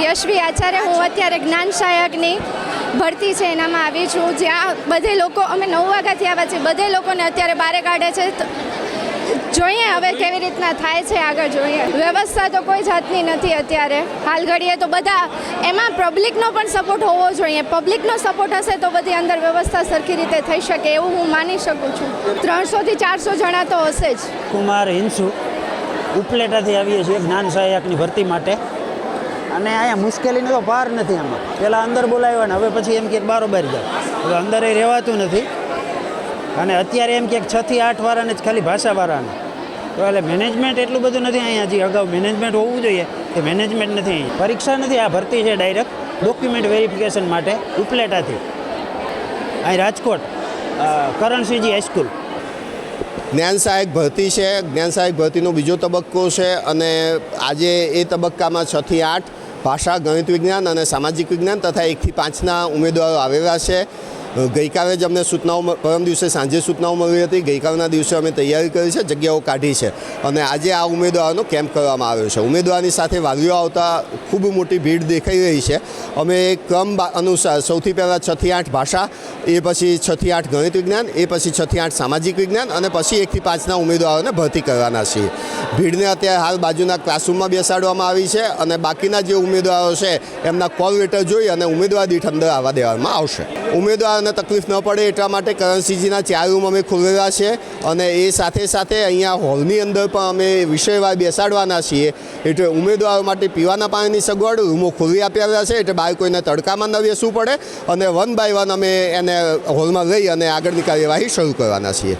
યશવી આચાર્ય. હું અત્યારે જ્ઞાન સહાયકની ભરતી છે એનામાં આવી છું, જ્યાં બધે લોકો અમે 9 વાગ્યાથી આવ્યા છીએ, બધે લોકોને અત્યારે બારે કાઢે છે. જોઈએ હવે કેવી રીતના થાય છે, આગળ જોઈએ. વ્યવસ્થા તો કોઈ જાતની નથી અત્યારે હાલ ઘડીએ. તો બધા એમાં પબ્લિકનો પણ સપોર્ટ હોવો જોઈએ. પબ્લિકનો સપોર્ટ હશે તો બધી અંદર વ્યવસ્થા સરખી રીતે થઈ શકે એવું હું માની શકું છું. 300 થી 400 જણા તો હશે જ. કુમાર હિંસુ ઉપલેટાથી આવીએ છીએ જ્ઞાન સહાયકની ભરતી માટે. અને અહીંયા મુશ્કેલીનો તો પાર નથી. આમાં પહેલાં અંદર બોલાવ્યા ને હવે પછી એમ કે બારોબાર જાવ. હવે અંદર એ રહેવાતું નથી. અને અત્યારે એમ કે 6 થી 8 વાળાને જ ખાલી ભાષાવાળાને. તો એટલે મેનેજમેન્ટ એટલું બધું નથી અહીંયા. હજી અગાઉ મેનેજમેન્ટ હોવું જોઈએ, તે મેનેજમેન્ટ નથી અહીં. પરીક્ષા નથી, આ ભરતી છે ડાયરેક્ટ ડોક્યુમેન્ટ વેરિફિકેશન માટે ઉપલેટાથી. અહીં રાજકોટ કરણસિંહજી હાઈસ્કૂલ. જ્ઞાન સહાયક ભરતી છે. જ્ઞાન સહાયક ભરતીનો બીજો તબક્કો છે અને આજે એ તબક્કામાં 6 થી 8 ભાષા, ગણિત વિજ્ઞાન અને સામાજિક વિજ્ઞાન તથા 1 થી 5ના ઉમેદવારો આવેલા છે. ગઈકાલે જ અમને સૂચનાઓ, પરમ દિવસે સાંજે સૂચનાઓ મળી હતી. ગઈકાલના દિવસે અમે તૈયારી કરી છે, જગ્યાઓ કાઢી છે અને આજે આ ઉમેદવારોનો કેમ્પ કરવામાં આવ્યો છે. ઉમેદવારની સાથે વાલીઓ આવતા ખૂબ મોટી ભીડ દેખાઈ રહી છે. અમે ક્રમ અનુસાર સૌથી પહેલાં 6 થી 8 ભાષા, એ પછી 6 થી 8 ગણિત વિજ્ઞાન, એ પછી 6 થી 8 સામાજિક વિજ્ઞાન અને પછી 1 થી 5ના ઉમેદવારોને ભરતી કરવાના છીએ. ભીડને અત્યારે હાલ બાજુના ક્લાસરૂમમાં બેસાડવામાં આવી છે અને બાકીના જે ઉમેદવારો છે એમના કોલ લેટર જોઈ અને ઉમેદવાર દીઠ અંદર આવવા દેવામાં આવશે. ઉમેદવારોને તકલીફ ન પડે એટલા માટે કરણસિંહજીના 4 રૂમ અમે ખોલેલા છે અને એ સાથે સાથે અહીંયા હોલની અંદર પણ અમે વિષયવાર બેસાડવાના છીએ. એટલે ઉમેદવારો માટે પીવાના પાણીની સગવડ, રૂમો ખોલી આપેલા છે એટલે બહાર કોઈને તડકામાં ન બેસવું પડે અને 1 બાય 1 અમે એને હોલમાં લઈ અને આગળની કાર્યવાહી શરૂ કરવાના છીએ.